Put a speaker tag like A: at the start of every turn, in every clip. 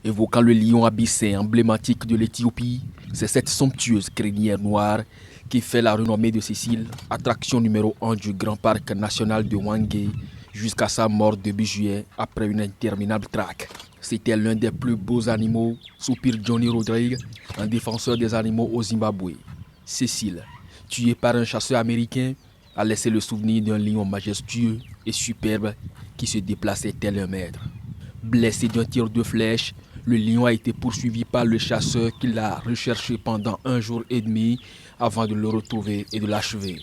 A: Évoquant le lion abyssin emblématique de l'Éthiopie, c'est cette somptueuse crinière noire qui fait la renommée de Cécile, attraction numéro 1 du Grand Parc National de Hwange, jusqu'à sa mort début juillet après une interminable traque. C'était l'un des plus beaux animaux, soupire Johnny Rodrigue, un défenseur des animaux au Zimbabwe. Cécile, tuée par un chasseur américain, a laissé le souvenir d'un lion majestueux et superbe qui se déplaçait tel un maître. Blessé d'un tir de flèche, le lion a été poursuivi par le chasseur qui l'a recherché pendant 1 jour et demi avant de le retrouver et de l'achever.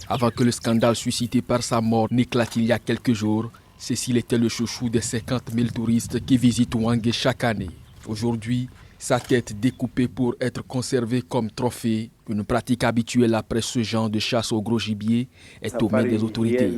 A: Avant que le scandale suscité par sa mort n'éclate il y a quelques jours, Cécile était le chouchou des 50 000 touristes qui visitent Hwange chaque année. Aujourd'hui, sa tête découpée pour être conservée comme trophée, une pratique habituelle après ce genre de chasse au gros gibier, est aux mains des autorités.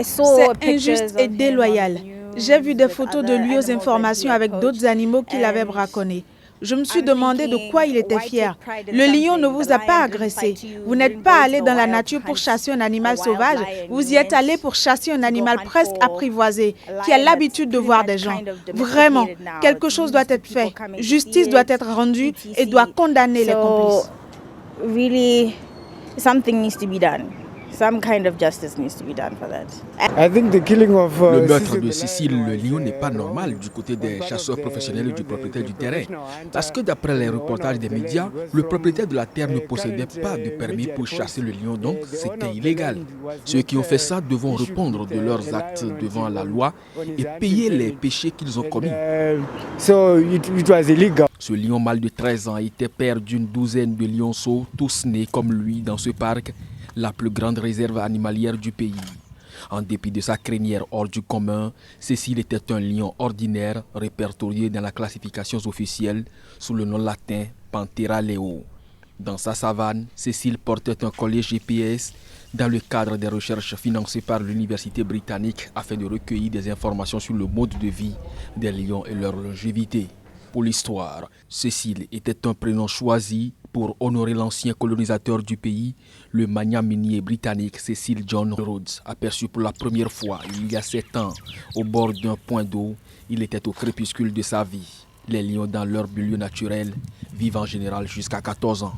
B: C'est injuste et déloyal. J'ai vu des photos de lui aux informations avec d'autres animaux qu'il avait braconnés. Je me suis demandé de quoi il était fier. Le lion ne vous a pas agressé. Vous n'êtes pas allé dans la nature pour chasser un animal sauvage. Vous y êtes allé pour chasser un animal presque apprivoisé, qui a l'habitude de voir des gens. Vraiment, quelque chose doit être fait. Justice doit être rendue et doit condamner les complices.
C: Really, something needs to be done. Some kind of justice needs to be done for that.
A: Le meurtre de Cécile le lion n'est pas normal du côté des chasseurs professionnels et du propriétaire du terrain. Parce que d'après les reportages des médias, le propriétaire de la terre ne possédait pas de permis pour chasser le lion, donc c'était illégal. Ceux qui ont fait ça devront répondre de leurs actes devant la loi et payer les péchés qu'ils ont commis. Ce lion mâle de 13 ans était père d'une douzaine de lionceaux, tous nés comme lui dans ce parc, la plus grande réserve animalière du pays. En dépit de sa crinière hors du commun, Cécile était un lion ordinaire répertorié dans la classification officielle sous le nom latin Panthera leo. Dans sa savane, Cécile portait un collier GPS dans le cadre des recherches financées par l'université britannique afin de recueillir des informations sur le mode de vie des lions et leur longévité. Pour l'histoire, Cécile était un prénom choisi pour honorer l'ancien colonisateur du pays, le magnat minier britannique Cecil John Rhodes, aperçu pour la première fois il y a 7 ans au bord d'un point d'eau. Il était au crépuscule de sa vie. Les lions dans leur milieu naturel vivent en général jusqu'à 14 ans.